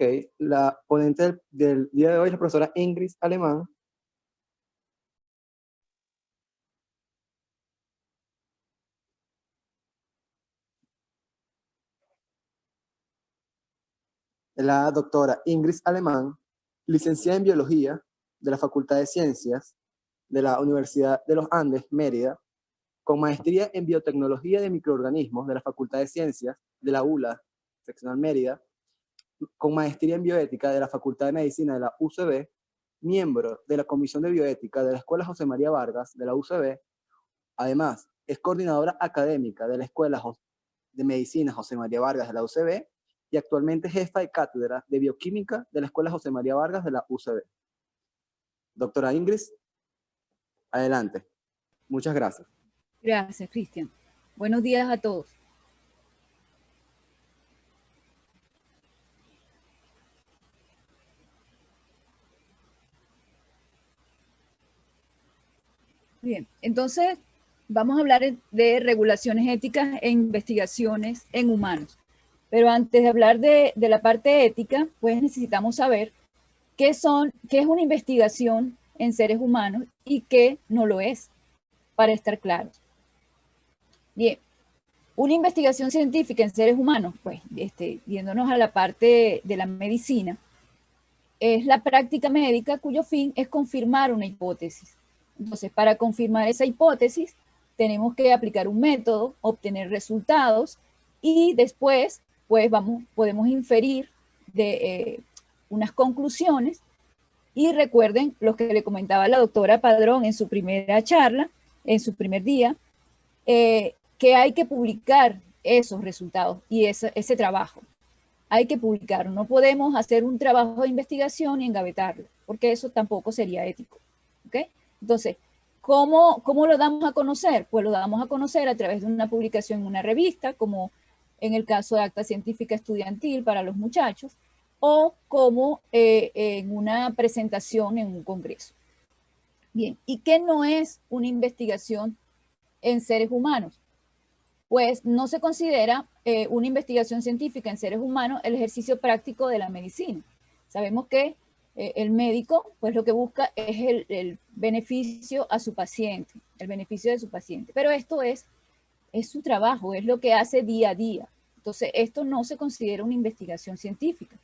Ok, la ponente del día de hoy es la profesora Ingrid Alemán. La doctora Ingrid Alemán, licenciada en Biología de la Facultad de Ciencias de la Universidad de los Andes, Mérida, con maestría en Biotecnología de Microorganismos de la Facultad de Ciencias de la ULA, seccional Mérida, con maestría en Bioética de la Facultad de Medicina de la UCB, miembro de la Comisión de Bioética de la Escuela José María Vargas de la UCB. Además, es coordinadora académica de la Escuela de Medicina José María Vargas de la UCB y actualmente jefa de cátedra de Bioquímica de la Escuela José María Vargas de la UCB. Doctora Ingrid, adelante. Muchas gracias. Gracias, Cristian. Buenos días a todos. Bien, entonces vamos a hablar de regulaciones éticas e investigaciones en humanos. Pero antes de hablar de la parte ética, pues necesitamos saber qué es una investigación en seres humanos y qué no lo es, para estar claros. Bien, una investigación científica en seres humanos, pues, yéndonos a la parte de la medicina, es la práctica médica cuyo fin es confirmar una hipótesis. Entonces, para confirmar esa hipótesis, tenemos que aplicar un método, obtener resultados y después, pues, podemos inferir de unas conclusiones. Y recuerden lo que le comentaba la doctora Padrón en su primera charla, en su primer día, que hay que publicar esos resultados y ese trabajo. Hay que publicarlo. No podemos hacer un trabajo de investigación y engavetarlo, porque eso tampoco sería ético. ¿Okay? Entonces, ¿cómo lo damos a conocer? Pues lo damos a conocer a través de una publicación en una revista, como en el caso de Acta Científica Estudiantil para los muchachos, o como en una presentación en un congreso. Bien, ¿y qué no es una investigación en seres humanos? Pues no se considera una investigación científica en seres humanos el ejercicio práctico de la medicina. Sabemos que el médico, pues lo que busca es el beneficio a su paciente, el beneficio de su paciente. Pero esto es su trabajo, es lo que hace día a día. Entonces, esto no se considera una investigación científica.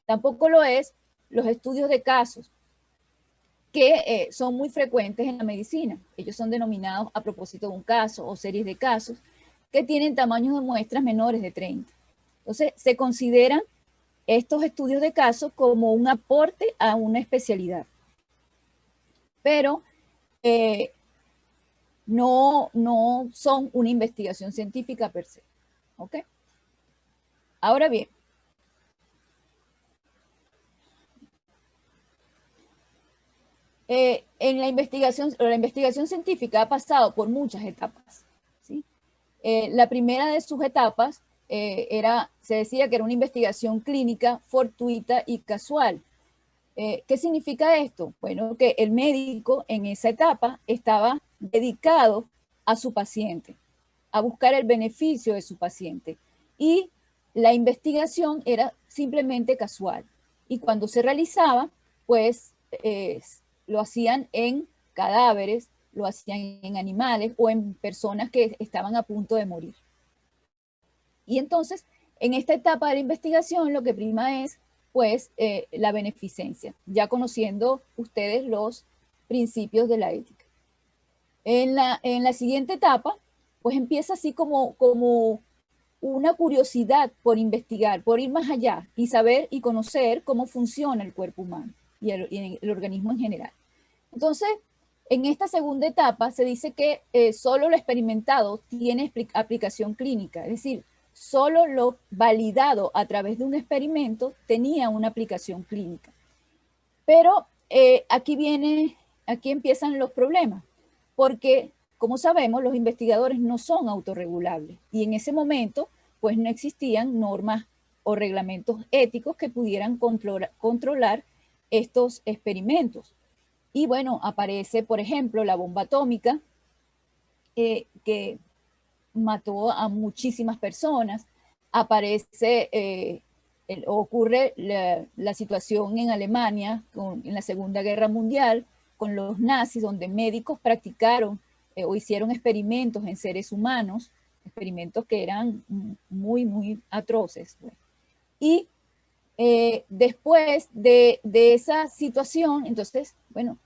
Tampoco lo es los estudios de casos, que son muy frecuentes en la medicina. Ellos son denominados a propósito de un caso o series de casos, que tienen tamaños de muestras menores de 30. Entonces, se consideran estos estudios de casos como un aporte a una especialidad. Pero no son una investigación científica per se. ¿Ok? Ahora bien, en la investigación científica ha pasado por muchas etapas. ¿Sí? La primera de sus etapas se decía que era una investigación clínica fortuita y casual. ¿Qué significa esto? Bueno, que el médico en esa etapa estaba dedicado a su paciente, a buscar el beneficio de su paciente. Y la investigación era simplemente casual. Y cuando se realizaba, pues lo hacían en cadáveres, lo hacían en animales o en personas que estaban a punto de morir. Y entonces, en esta etapa de la investigación, lo que prima es, pues, la beneficencia, ya conociendo ustedes los principios de la ética. En la siguiente etapa, pues empieza así como una curiosidad por investigar, por ir más allá y saber y conocer cómo funciona el cuerpo humano y el organismo en general. Entonces, en esta segunda etapa se dice que solo lo experimentado tiene aplicación clínica, es decir, solo lo validado a través de un experimento tenía una aplicación clínica. Pero aquí empiezan los problemas, porque como sabemos, los investigadores no son autorregulables y en ese momento pues no existían normas o reglamentos éticos que pudieran controlar estos experimentos. Y bueno, aparece, por ejemplo, la bomba atómica, que mató a muchísimas personas. Aparece ocurre la situación en Alemania en la Segunda Guerra Mundial con los nazis, donde médicos practicaron o hicieron experimentos en seres humanos, experimentos que eran muy, muy atroces. Pues. Y después de esa situación, entonces, bueno,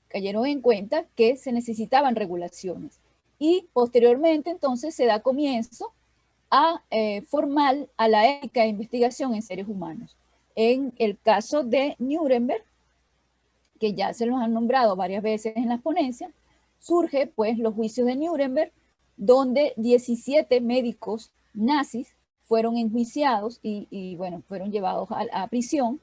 cayeron en cuenta que se necesitaban regulaciones. Y posteriormente, entonces, se da comienzo a formar a la ética de investigación en seres humanos. En el caso de Nuremberg, que ya se los han nombrado varias veces en las ponencias, surge pues los juicios de Nuremberg, donde 17 médicos nazis fueron enjuiciados y bueno, fueron llevados a prisión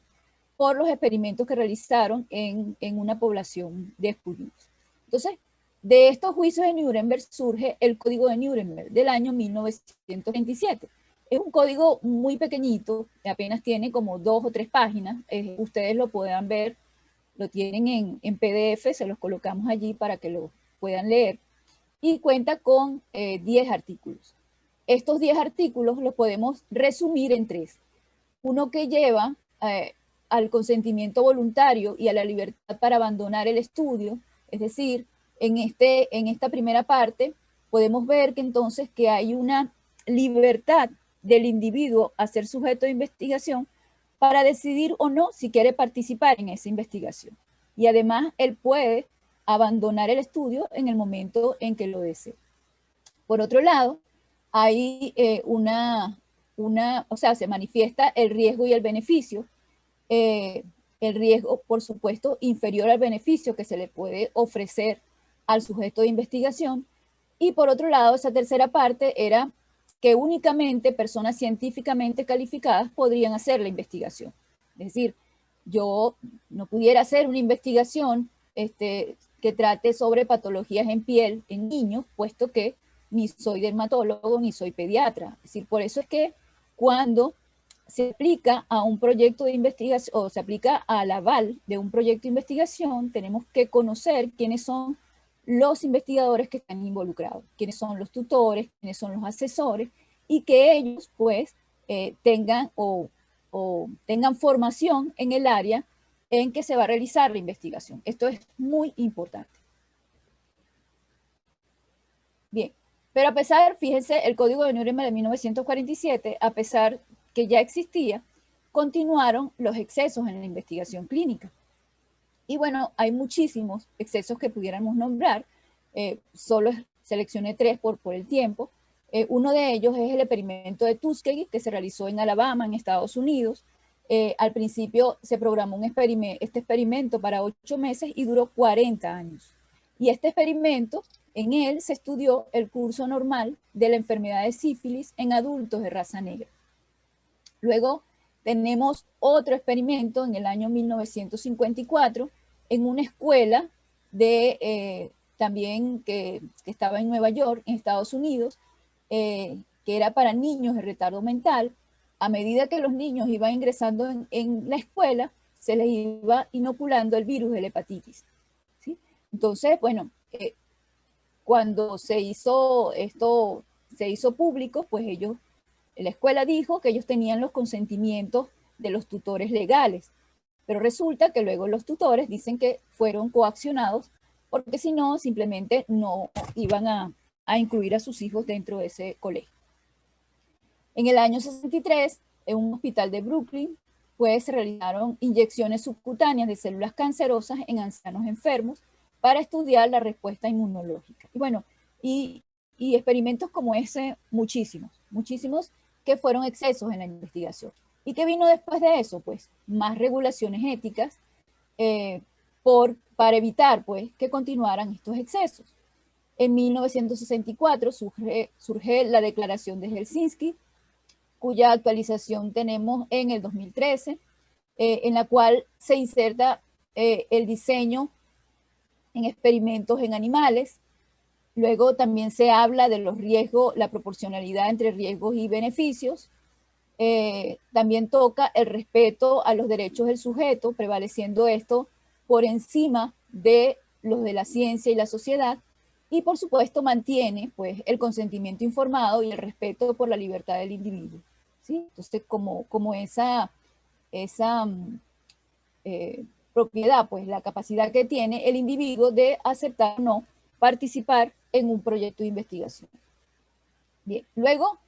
por los experimentos que realizaron en una población de judíos. Entonces, de estos juicios de Nuremberg surge el Código de Nuremberg del año 1927. Es un código muy pequeñito, apenas tiene como 2 o 3 páginas. Ustedes lo puedan ver, lo tienen en PDF, se los colocamos allí para que lo puedan leer. Y cuenta con 10 artículos. Estos 10 artículos los podemos resumir en 3. Uno que lleva al consentimiento voluntario y a la libertad para abandonar el estudio, es decir, en esta primera parte podemos ver que entonces que hay una libertad del individuo a ser sujeto de investigación para decidir o no si quiere participar en esa investigación. Y además él puede abandonar el estudio en el momento en que lo desee. Por otro lado, hay o sea, se manifiesta el riesgo y el beneficio. El riesgo, por supuesto, inferior al beneficio que se le puede ofrecer al sujeto de investigación. Y por otro lado, esa tercera parte era que únicamente personas científicamente calificadas podrían hacer la investigación. Es decir, yo no pudiera hacer una investigación que trate sobre patologías en piel en niños, puesto que ni soy dermatólogo ni soy pediatra. Es decir, por eso es que cuando se aplica a un proyecto de investigación o se aplica al aval de un proyecto de investigación, tenemos que conocer quiénes son los investigadores que están involucrados, quiénes son los tutores, quiénes son los asesores, y que ellos pues tengan tengan formación en el área en que se va a realizar la investigación. Esto es muy importante. Bien, pero a pesar, fíjense, el Código de Nuremberg de 1947, a pesar que ya existía, continuaron los excesos en la investigación clínica. Y bueno, hay muchísimos excesos que pudiéramos nombrar, solo seleccioné 3 por el tiempo. Uno de ellos es el experimento de Tuskegee, que se realizó en Alabama, en Estados Unidos. Al principio se programó este experimento para 8 meses y duró 40 años. Y este experimento, en él se estudió el curso normal de la enfermedad de sífilis en adultos de raza negra. Luego tenemos otro experimento en el año 1954 en una escuela también que estaba en Nueva York, en Estados Unidos, que era para niños de retardo mental. A medida que los niños iban ingresando en la escuela, se les iba inoculando el virus de la hepatitis. ¿Sí? Entonces, bueno, cuando se hizo público, pues la escuela dijo que ellos tenían los consentimientos de los tutores legales, pero resulta que luego los tutores dicen que fueron coaccionados porque si no, simplemente no iban a incluir a sus hijos dentro de ese colegio. En el año 63, en un hospital de Brooklyn, pues se realizaron inyecciones subcutáneas de células cancerosas en ancianos enfermos para estudiar la respuesta inmunológica. Y bueno, y experimentos como ese, muchísimos que fueron excesos en la investigación. ¿Y qué vino después de eso? Pues más regulaciones éticas para evitar pues, que continuaran estos excesos. En 1964 surge la Declaración de Helsinki, cuya actualización tenemos en el 2013, en la cual se inserta el diseño en experimentos en animales. Luego también se habla de los riesgos, la proporcionalidad entre riesgos y beneficios. También toca el respeto a los derechos del sujeto, prevaleciendo esto por encima de los de la ciencia y la sociedad. Y por supuesto mantiene pues, el consentimiento informado y el respeto por la libertad del individuo. ¿sí? Entonces, como esa propiedad, pues la capacidad que tiene el individuo de aceptar o no participar en un proyecto de investigación. Bien, luego,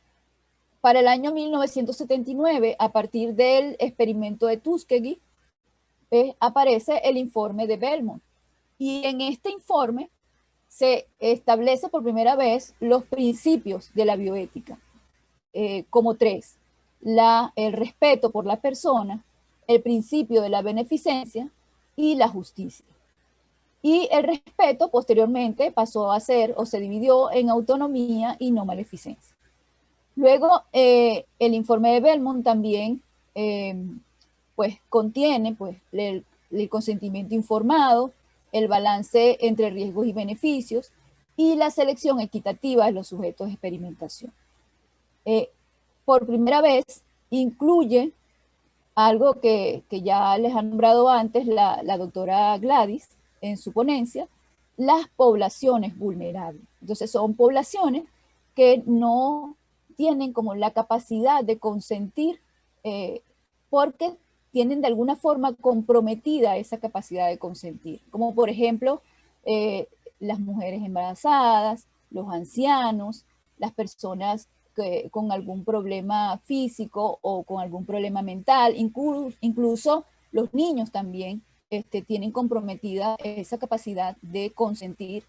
para el año 1979, a partir del experimento de Tuskegee, aparece el informe de Belmont. Y en este informe se establece por primera vez los principios de la bioética, como tres: el respeto por la persona, el principio de la beneficencia y la justicia. Y el respeto posteriormente pasó a ser o se dividió en autonomía y no maleficencia. Luego, el informe de Belmont también pues, contiene pues, el consentimiento informado, el balance entre riesgos y beneficios y la selección equitativa de los sujetos de experimentación. Por primera vez incluye algo que ya les ha nombrado antes la doctora Gladys en su ponencia, las poblaciones vulnerables. Entonces son poblaciones que no tienen como la capacidad de consentir porque tienen de alguna forma comprometida esa capacidad de consentir, como por ejemplo las mujeres embarazadas, los ancianos, las personas con algún problema físico o con algún problema mental, incluso los niños también tienen comprometida esa capacidad de consentir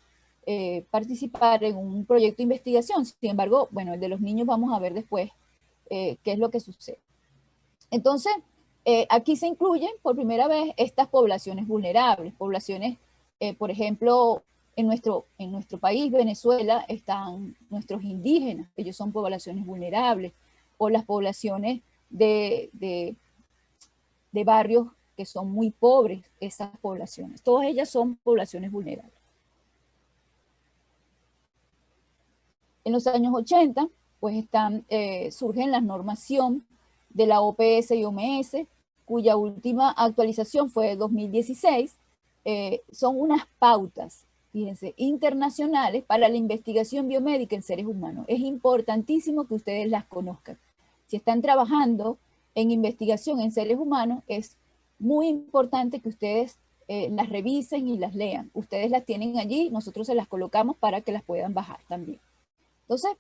participar en un proyecto de investigación. Sin embargo, bueno, el de los niños vamos a ver después qué es lo que sucede. Entonces, aquí se incluyen por primera vez estas poblaciones vulnerables, poblaciones, por ejemplo, en nuestro país, Venezuela, están nuestros indígenas, ellos son poblaciones vulnerables, o las poblaciones de barrios que son muy pobres, esas poblaciones. Todas ellas son poblaciones vulnerables. En los años 80, pues surgen las normación de la OPS y OMS, cuya última actualización fue de 2016. Son unas pautas, fíjense, internacionales para la investigación biomédica en seres humanos. Es importantísimo que ustedes las conozcan. Si están trabajando en investigación en seres humanos, es muy importante que ustedes las revisen y las lean. Ustedes las tienen allí, nosotros se las colocamos para que las puedan bajar también. Entonces,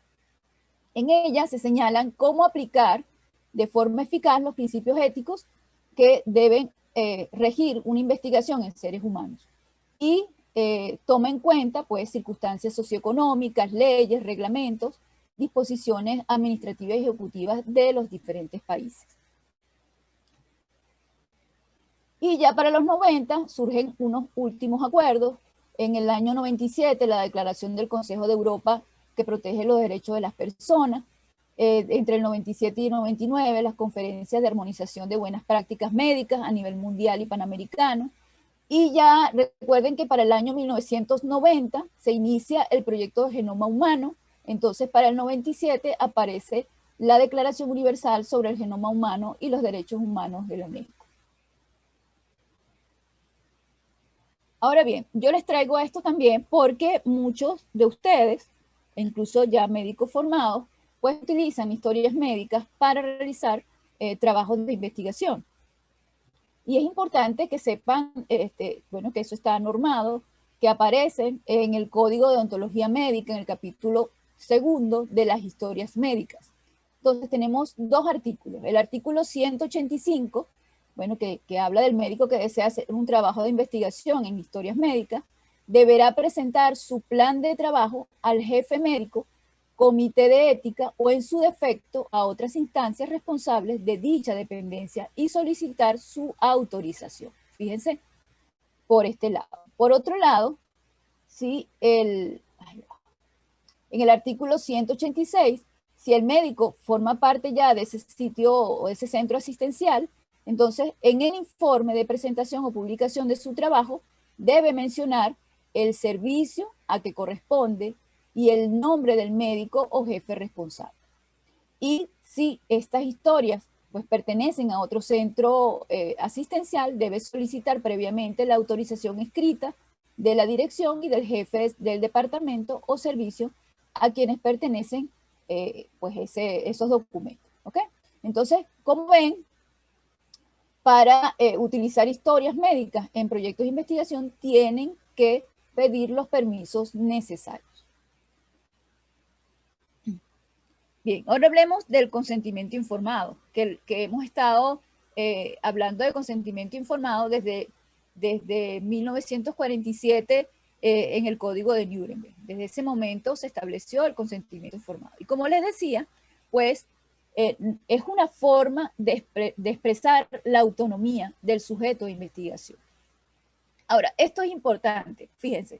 en ella se señalan cómo aplicar de forma eficaz los principios éticos que deben regir una investigación en seres humanos. Y toma en cuenta pues, circunstancias socioeconómicas, leyes, reglamentos, disposiciones administrativas y ejecutivas de los diferentes países. Y ya para los 90 surgen unos últimos acuerdos. En el año 97, la Declaración del Consejo de Europa que protege los derechos de las personas. Entre el 97 y el 99, las conferencias de armonización de buenas prácticas médicas a nivel mundial y panamericano. Y ya recuerden que para el año 1990 se inicia el proyecto de genoma humano. Entonces, para el 97 aparece la Declaración Universal sobre el Genoma Humano y los Derechos Humanos de la UNESCO. Ahora bien, yo les traigo esto también porque muchos de ustedes, incluso ya médicos formados, pues utilizan historias médicas para realizar trabajos de investigación. Y es importante que sepan, bueno, que eso está normado, que aparece en el Código de Ontología Médica, en el capítulo 2 de las historias médicas. Entonces tenemos dos artículos. El artículo 185, bueno, que habla del médico que desea hacer un trabajo de investigación en historias médicas, deberá presentar su plan de trabajo al jefe médico, comité de ética o en su defecto a otras instancias responsables de dicha dependencia y solicitar su autorización. Fíjense, por este lado. Por otro lado, si en el artículo 186, si el médico forma parte ya de ese sitio o ese centro asistencial, entonces en el informe de presentación o publicación de su trabajo debe mencionar el servicio a que corresponde y el nombre del médico o jefe responsable. Y si estas historias pues, pertenecen a otro centro asistencial, debe solicitar previamente la autorización escrita de la dirección y del jefe del departamento o servicio a quienes pertenecen pues esos documentos. ¿Okay? Entonces, como ven, para utilizar historias médicas en proyectos de investigación tienen que pedir los permisos necesarios. Bien, ahora hablemos del consentimiento informado, que hemos estado hablando de consentimiento informado desde 1947 en el Código de Nuremberg. Desde ese momento se estableció el consentimiento informado. Y como les decía, pues es una forma de expresar la autonomía del sujeto de investigación. Ahora, esto es importante, fíjense.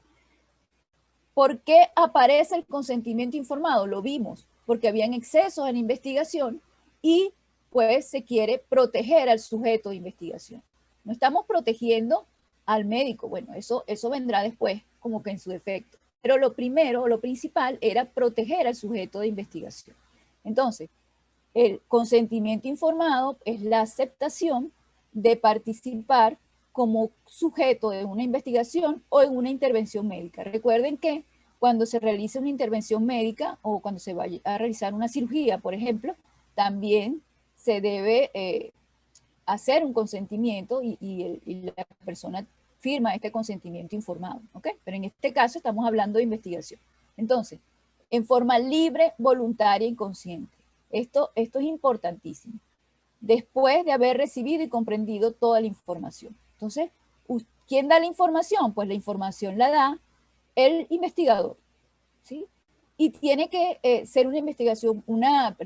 ¿Por qué aparece el consentimiento informado? Lo vimos, porque habían excesos en investigación y pues se quiere proteger al sujeto de investigación. No estamos protegiendo al médico, bueno, eso vendrá después como que en su defecto. Pero lo primero, lo principal era proteger al sujeto de investigación. Entonces, el consentimiento informado es la aceptación de participar como sujeto de una investigación o en una intervención médica. Recuerden que cuando se realiza una intervención médica o cuando se vaya a realizar una cirugía, por ejemplo, también se debe hacer un consentimiento y la persona firma este consentimiento informado, ¿ok? Pero en este caso estamos hablando de investigación. Entonces, en forma libre, voluntaria y consciente. Esto es importantísimo. Después de haber recibido y comprendido toda la información. Entonces, ¿quién da la información? Pues la información la da el investigador, ¿sí? Y tiene que ser una investigación, una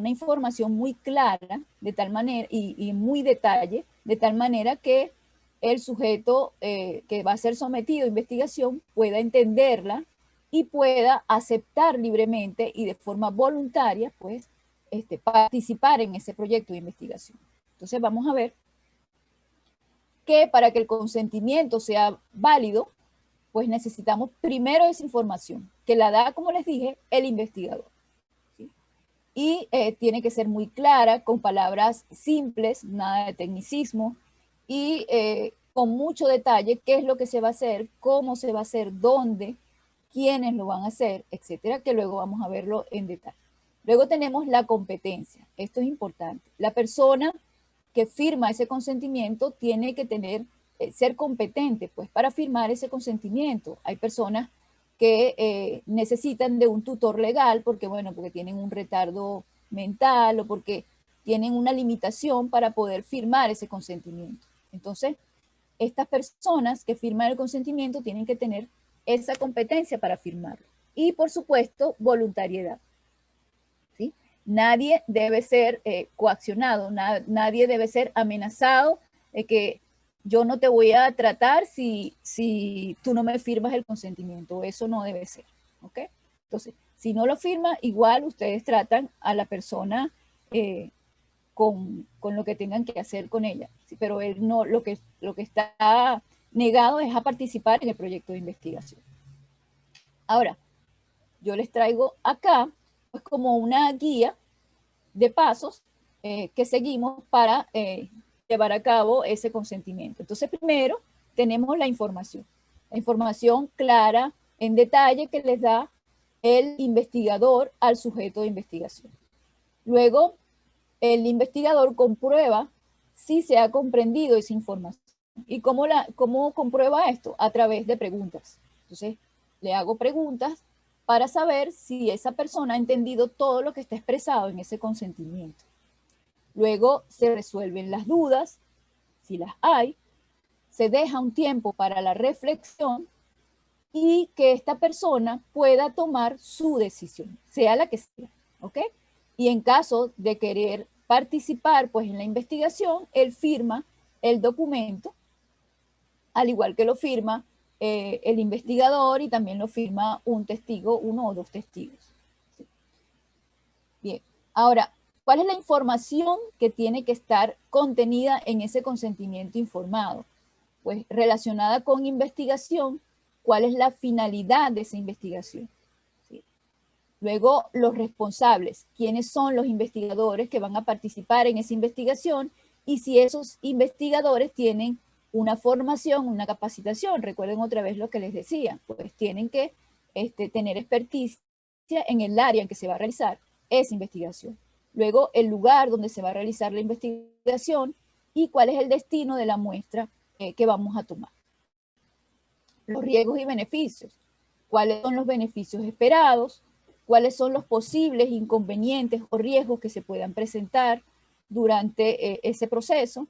información muy clara, de tal manera, y muy detalle, de tal manera que el sujeto que va a ser sometido a investigación pueda entenderla y pueda aceptar libremente y de forma voluntaria, pues, participar en ese proyecto de investigación. Entonces vamos a ver que para que el consentimiento sea válido, pues necesitamos primero esa información, que la da, como les dije, el investigador. ¿Sí? Y tiene que ser muy clara, con palabras simples, nada de tecnicismo, y con mucho detalle qué es lo que se va a hacer, cómo se va a hacer, dónde, quiénes lo van a hacer, etcétera, que luego vamos a verlo en detalle. Luego tenemos la competencia. Esto es importante. La persona que firma ese consentimiento tiene que ser competente, pues, para firmar ese consentimiento. Hay personas que necesitan de un tutor legal porque tienen un retardo mental o porque tienen una limitación para poder firmar ese consentimiento. Entonces, estas personas que firman el consentimiento tienen que tener esa competencia para firmarlo. Y, por supuesto, voluntariedad. ¿Sí? Nadie debe ser coaccionado, nadie debe ser amenazado de que yo no te voy a tratar si tú no me firmas el consentimiento. Eso no debe ser. ¿Ok? Entonces, si no lo firma, igual ustedes tratan a la persona con lo que tengan que hacer con ella. ¿Sí? Pero él no, lo que está negado es a participar en el proyecto de investigación. Ahora, yo les traigo acá pues como una guía de pasos que seguimos para llevar a cabo ese consentimiento. Entonces, primero tenemos la información clara, en detalle, que les da el investigador al sujeto de investigación. Luego, el investigador comprueba si se ha comprendido esa información. ¿Y cómo comprueba esto? A través de preguntas. Entonces, le hago preguntas para saber si esa persona ha entendido todo lo que está expresado en ese consentimiento. Luego se resuelven las dudas, si las hay, se deja un tiempo para la reflexión y que esta persona pueda tomar su decisión, sea la que sea, ¿ok? Y en caso de querer participar pues en la investigación, él firma el documento, al igual que lo firma el investigador y también lo firma un testigo, uno o dos testigos. ¿Sí? Bien, ahora, ¿cuál es la información que tiene que estar contenida en ese consentimiento informado? Pues relacionada con investigación, ¿cuál es la finalidad de esa investigación? ¿Sí? Luego, los responsables, ¿quiénes son los investigadores que van a participar en esa investigación? Y si esos investigadores tienen una formación, una capacitación, recuerden otra vez lo que les decía, pues tienen que tener experticia en el área en que se va a realizar esa investigación. luego el lugar donde se va a realizar la investigación y cuál es el destino de la muestra que vamos a tomar. Los riesgos y beneficios. ¿Cuáles son los beneficios esperados? ¿Cuáles son los posibles inconvenientes o riesgos que se puedan presentar durante ese proceso?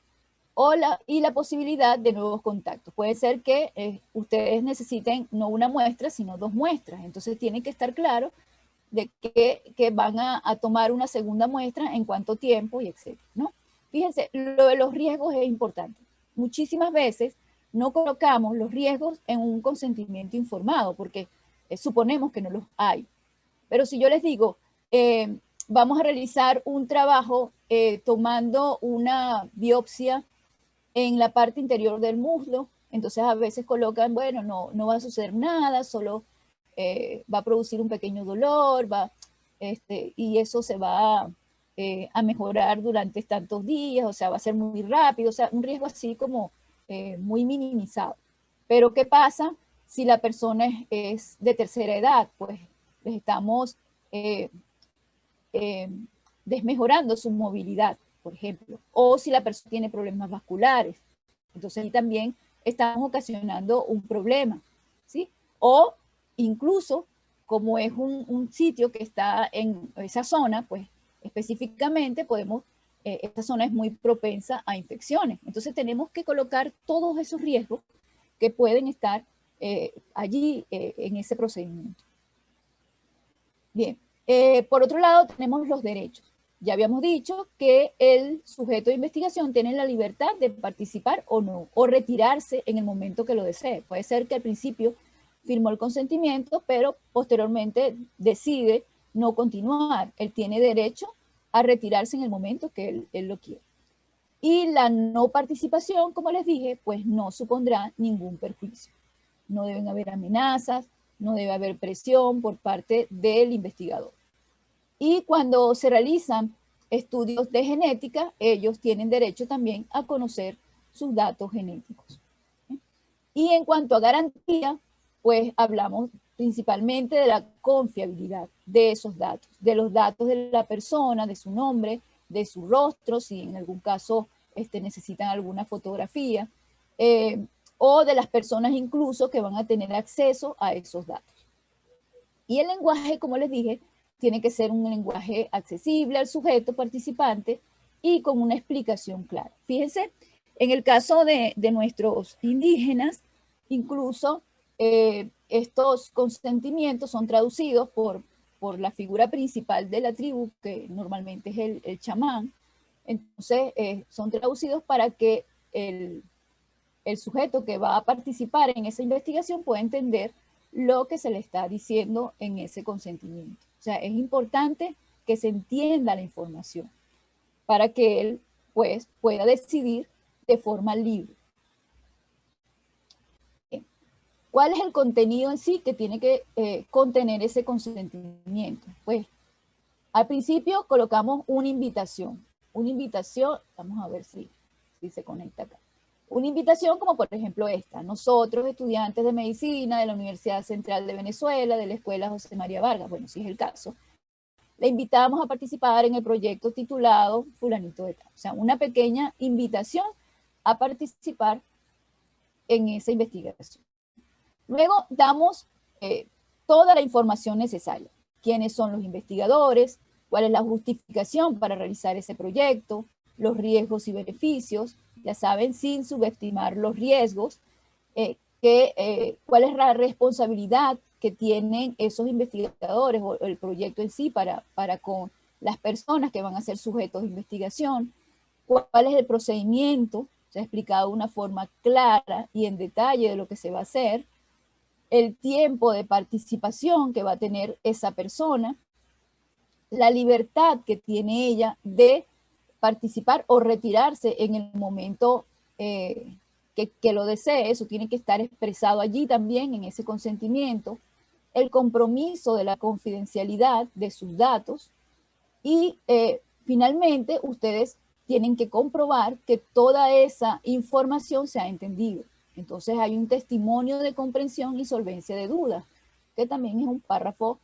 Y la posibilidad de nuevos contactos. Puede ser que ustedes necesiten no una muestra, sino 2 muestras. Entonces tienen que estar claros de que van a tomar una segunda muestra, en cuánto tiempo y etcétera, ¿no? Fíjense, lo de los riesgos es importante. Muchísimas veces no colocamos los riesgos en un consentimiento informado porque suponemos que no los hay. Pero si yo les digo, vamos a realizar un trabajo tomando una biopsia en la parte interior del muslo, entonces a veces colocan, bueno, no va a suceder nada, solo va a producir un pequeño dolor, y eso se va a mejorar durante tantos días, o sea, va a ser muy rápido, o sea, un riesgo así como muy minimizado. Pero ¿qué pasa si la persona es de tercera edad? Pues les estamos desmejorando su movilidad, por ejemplo, o si la persona tiene problemas vasculares. Entonces ahí también estamos ocasionando un problema, ¿sí? O incluso, como es un sitio que está en esa zona, pues específicamente podemos, esta zona es muy propensa a infecciones. Entonces tenemos que colocar todos esos riesgos que pueden estar allí en ese procedimiento. Bien, por otro lado tenemos los derechos. Ya habíamos dicho que el sujeto de investigación tiene la libertad de participar o no, o retirarse en el momento que lo desee. Puede ser que al principio firmó el consentimiento, pero posteriormente decide no continuar. Él tiene derecho a retirarse en el momento que él lo quiere. Y la no participación, como les dije, pues no supondrá ningún perjuicio. No deben haber amenazas, no debe haber presión por parte del investigador. Y cuando se realizan estudios de genética, ellos tienen derecho también a conocer sus datos genéticos. Y en cuanto a garantía, pues hablamos principalmente de la confiabilidad de esos datos, de los datos de la persona, de su nombre, de su rostro, si en algún caso necesitan alguna fotografía, o de las personas incluso que van a tener acceso a esos datos. Y el lenguaje, como les dije, tiene que ser un lenguaje accesible al sujeto participante y con una explicación clara. Fíjense, en el caso de nuestros indígenas, incluso estos consentimientos son traducidos por la figura principal de la tribu, que normalmente es el chamán. Entonces, son traducidos para que el sujeto que va a participar en esa investigación pueda entender lo que se le está diciendo en ese consentimiento. O sea, es importante que se entienda la información para que él, pues, pueda decidir de forma libre. ¿Cuál es el contenido en sí que tiene que contener ese consentimiento? Pues, al principio colocamos una invitación. Una invitación, vamos a ver si se conecta acá. Una invitación como por ejemplo esta. Nosotros, estudiantes de medicina de la Universidad Central de Venezuela, de la Escuela José María Vargas, bueno, si es el caso, le invitamos a participar en el proyecto titulado Fulanito de Tal. O sea, una pequeña invitación a participar en esa investigación. Luego damos toda la información necesaria. ¿Quiénes son los investigadores? ¿Cuál es la justificación para realizar ese proyecto? Los riesgos y beneficios, ya saben, sin subestimar los riesgos, cuál es la responsabilidad que tienen esos investigadores o el proyecto en sí para con las personas que van a ser sujetos de investigación, cuál es el procedimiento, se ha explicado de una forma clara y en detalle de lo que se va a hacer, el tiempo de participación que va a tener esa persona, la libertad que tiene ella de participar o retirarse en el momento que lo desee. Eso tiene que estar expresado allí también en ese consentimiento, el compromiso de la confidencialidad de sus datos y finalmente ustedes tienen que comprobar que toda esa información se ha entendido. Entonces hay un testimonio de comprensión y solvencia de dudas, que también es un párrafo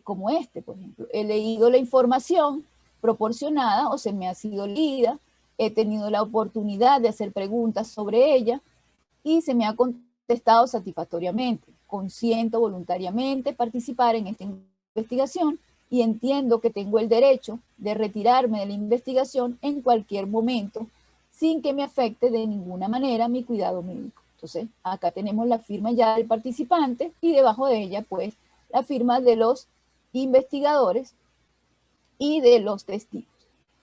como este, por ejemplo. He leído la información proporcionada o se me ha sido leída, he tenido la oportunidad de hacer preguntas sobre ella y se me ha contestado satisfactoriamente. Consiento voluntariamente participar en esta investigación y entiendo que tengo el derecho de retirarme de la investigación en cualquier momento sin que me afecte de ninguna manera mi cuidado médico. Entonces, acá tenemos la firma ya del participante y debajo de ella, pues, la firma de los investigadores y de los testigos.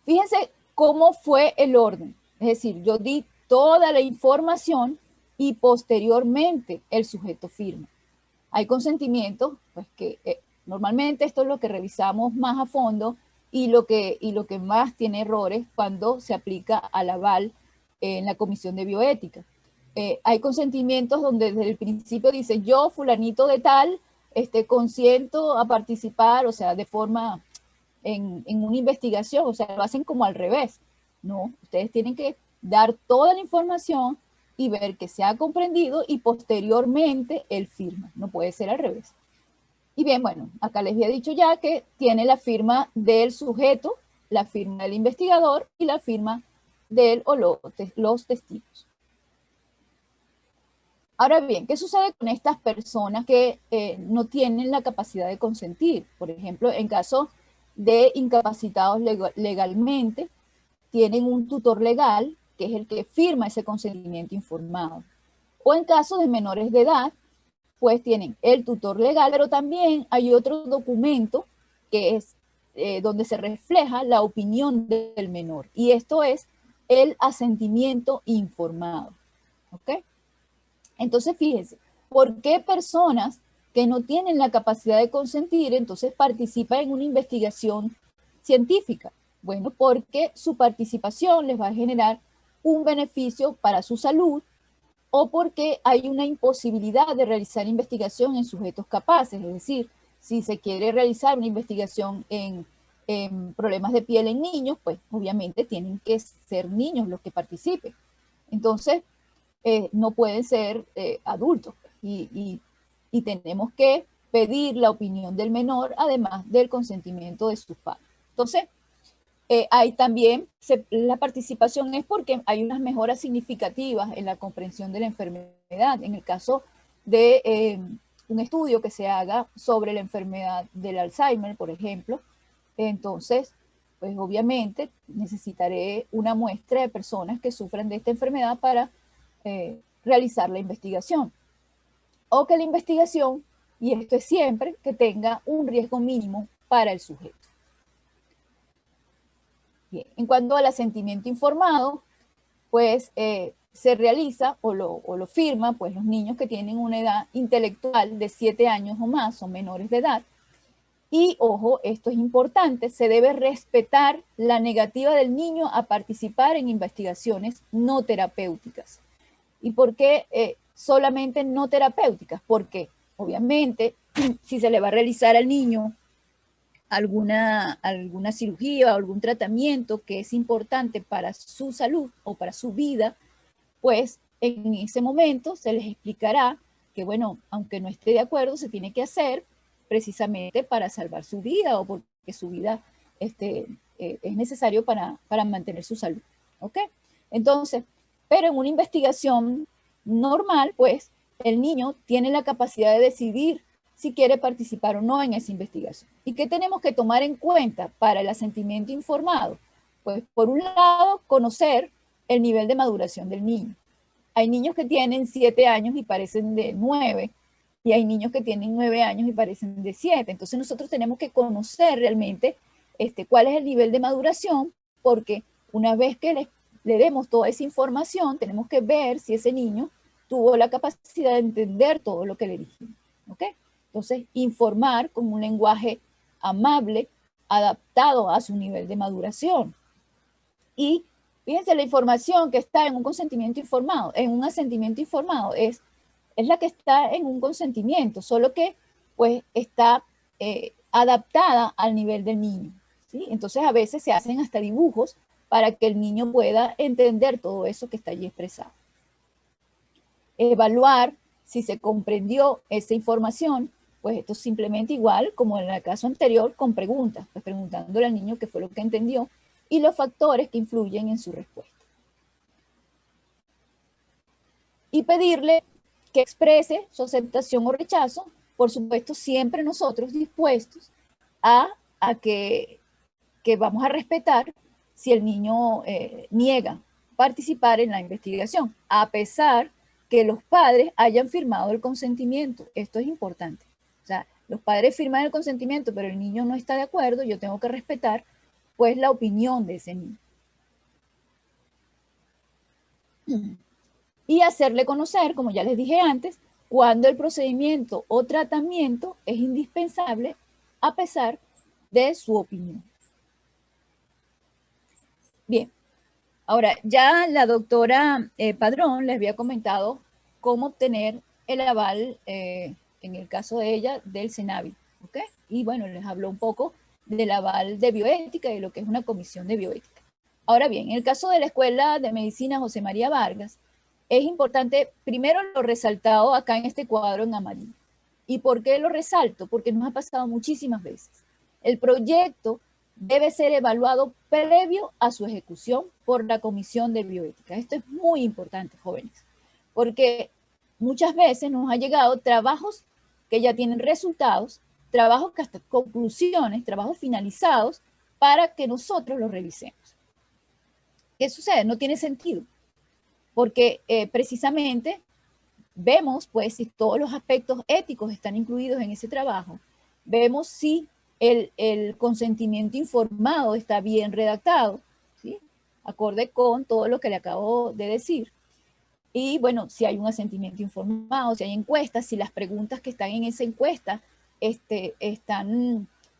Fíjense cómo fue el orden. Es decir, yo di toda la información y posteriormente el sujeto firma. Hay consentimientos, pues que normalmente esto es lo que revisamos más a fondo y lo que más tiene errores cuando se aplica al aval en la Comisión de Bioética. Hay consentimientos donde desde el principio dice yo, fulanito de tal, consiento a participar, o sea, de forma en una investigación, o sea, lo hacen como al revés. No, ustedes tienen que dar toda la información y ver que se ha comprendido y posteriormente él firma. No puede ser al revés. Y bien, bueno, acá les había dicho ya que tiene la firma del sujeto, la firma del investigador y la firma de él o los testigos. Ahora bien, ¿qué sucede con estas personas que no tienen la capacidad de consentir? Por ejemplo, en caso de incapacitados legalmente, tienen un tutor legal, que es el que firma ese consentimiento informado. O en caso de menores de edad, pues tienen el tutor legal, pero también hay otro documento que es donde se refleja la opinión del menor. Y esto es el asentimiento informado. ¿Ok? Entonces, fíjense, ¿por qué personas que no tienen la capacidad de consentir, entonces participan en una investigación científica? Bueno, porque su participación les va a generar un beneficio para su salud o porque hay una imposibilidad de realizar investigación en sujetos capaces. Es decir, si se quiere realizar una investigación en problemas de piel en niños, pues obviamente tienen que ser niños los que participen. Entonces, no pueden ser adultos y tenemos que pedir la opinión del menor, además del consentimiento de sus padres. Entonces, hay también, la participación es porque hay unas mejoras significativas en la comprensión de la enfermedad. En el caso de un estudio que se haga sobre la enfermedad del Alzheimer, por ejemplo, entonces, pues obviamente necesitaré una muestra de personas que sufren de esta enfermedad para realizar la investigación. O que la investigación, y esto es siempre, que tenga un riesgo mínimo para el sujeto. Bien, en cuanto al asentimiento informado, pues se realiza o lo firma pues los niños que tienen una edad intelectual de 7 años o más, son menores de edad. Y, ojo, esto es importante, se debe respetar la negativa del niño a participar en investigaciones no terapéuticas. ¿Y por qué solamente no terapéuticas? Porque, obviamente, si se le va a realizar al niño alguna cirugía o algún tratamiento que es importante para su salud o para su vida, pues en ese momento se les explicará que, bueno, aunque no esté de acuerdo, se tiene que hacer precisamente para salvar su vida o porque su vida es necesario para mantener su salud. ¿Ok? Entonces, pero en una investigación normal, pues el niño tiene la capacidad de decidir si quiere participar o no en esa investigación. ¿Y qué tenemos que tomar en cuenta para el asentimiento informado? Pues por un lado, conocer el nivel de maduración del niño. Hay niños que tienen 7 años y parecen de 9, y hay niños que tienen 9 años y parecen de 7. Entonces nosotros tenemos que conocer realmente cuál es el nivel de maduración, porque una vez que le demos toda esa información, tenemos que ver si ese niño tuvo la capacidad de entender todo lo que le dijimos. ¿Ok? Entonces, informar con un lenguaje amable, adaptado a su nivel de maduración. Y fíjense, la información que está en un consentimiento informado, en un asentimiento informado, es la que está en un consentimiento, solo que pues está adaptada al nivel del niño. ¿Sí? Entonces a veces se hacen hasta dibujos para que el niño pueda entender todo eso que está allí expresado. Evaluar si se comprendió esa información pues esto simplemente igual como en el caso anterior, con preguntas, pues preguntándole al niño qué fue lo que entendió y los factores que influyen en su respuesta. Y pedirle que exprese su aceptación o rechazo, por supuesto, siempre nosotros dispuestos a que vamos a respetar si el niño niega participar en la investigación, a pesar que los padres hayan firmado el consentimiento. Esto es importante. O sea, los padres firman el consentimiento, pero el niño no está de acuerdo, yo tengo que respetar pues la opinión de ese niño. Y hacerle conocer, como ya les dije antes, cuando el procedimiento o tratamiento es indispensable a pesar de su opinión. Bien, ahora ya la doctora Padrón les había comentado cómo obtener el aval, en el caso de ella, del CENAVI, ¿ok? Y bueno, les habló un poco del aval de bioética y lo que es una comisión de bioética. Ahora bien, en el caso de la Escuela de Medicina José María Vargas, es importante, primero lo resaltado acá en este cuadro en amarillo. ¿Y por qué lo resalto? Porque nos ha pasado muchísimas veces. El proyecto debe ser evaluado previo a su ejecución por la Comisión de Bioética. Esto es muy importante, jóvenes, porque muchas veces nos han llegado trabajos que ya tienen resultados, trabajos que hasta conclusiones, trabajos finalizados, para que nosotros los revisemos. ¿Qué sucede? No tiene sentido, porque precisamente vemos pues si todos los aspectos éticos están incluidos en ese trabajo, vemos si el consentimiento informado está bien redactado, ¿sí? Acorde con todo lo que le acabo de decir. Y bueno, si hay un asentimiento informado, si hay encuestas, si las preguntas que están en esa encuesta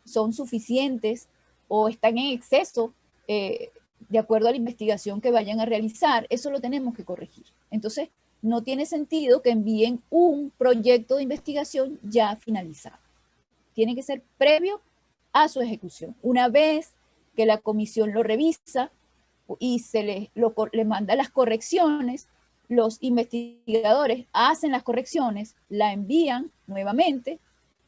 son suficientes o están en exceso, de acuerdo a la investigación que vayan a realizar, eso lo tenemos que corregir. Entonces, no tiene sentido que envíen un proyecto de investigación ya finalizado. Tiene que ser previo a su ejecución. Una vez que la comisión lo revisa y le manda las correcciones, los investigadores hacen las correcciones, la envían nuevamente,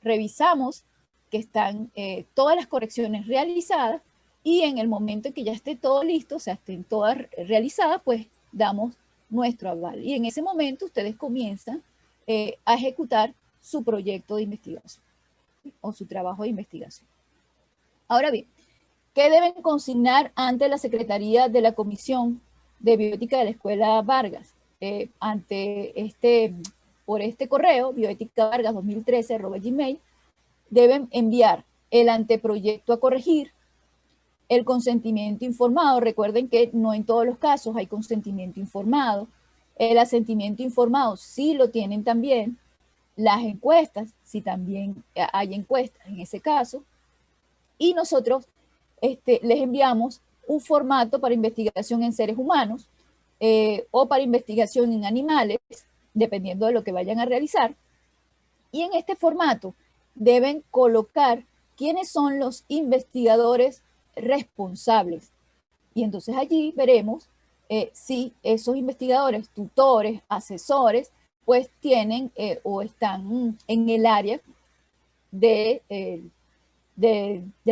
revisamos que están todas las correcciones realizadas y en el momento en que ya esté todo listo, o sea, estén todas realizadas, pues damos nuestro aval. Y en ese momento ustedes comienzan a ejecutar su proyecto de investigación o su trabajo de investigación. Ahora bien, ¿qué deben consignar ante la Secretaría de la Comisión de Bioética de la Escuela Vargas? Por este correo, bioeticavargas2013@gmail, deben enviar el anteproyecto a corregir, el consentimiento informado. Recuerden que no en todos los casos hay consentimiento informado. El asentimiento informado sí lo tienen también. Las encuestas, si también hay encuestas en ese caso. Y nosotros les enviamos un formato para investigación en seres humanos o para investigación en animales, dependiendo de lo que vayan a realizar. Y en este formato deben colocar quiénes son los investigadores responsables. Y entonces allí veremos si esos investigadores, tutores, asesores, pues tienen o están en el área del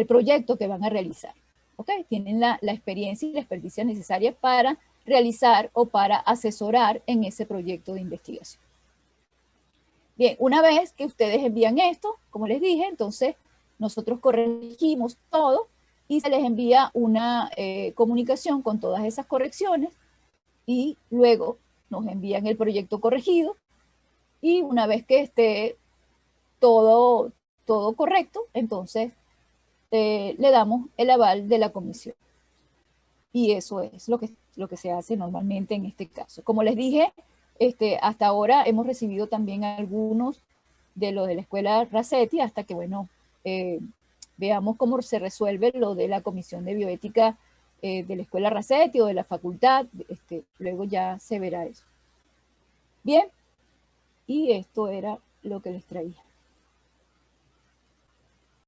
proyecto que van a realizar. ¿Ok? Tienen la experiencia y la experticia necesaria para realizar o para asesorar en ese proyecto de investigación. Bien, una vez que ustedes envían esto, como les dije, entonces nosotros corregimos todo y se les envía una comunicación con todas esas correcciones y luego nos envían el proyecto corregido y una vez que esté todo correcto, entonces le damos el aval de la comisión. Y eso es lo que se hace normalmente en este caso. Como les dije, hasta ahora hemos recibido también algunos de los de la escuela Racetti, hasta que, bueno, veamos cómo se resuelve lo de la comisión de bioética de la escuela Racetti o de la facultad. Luego ya se verá eso. Bien, y esto era lo que les traía.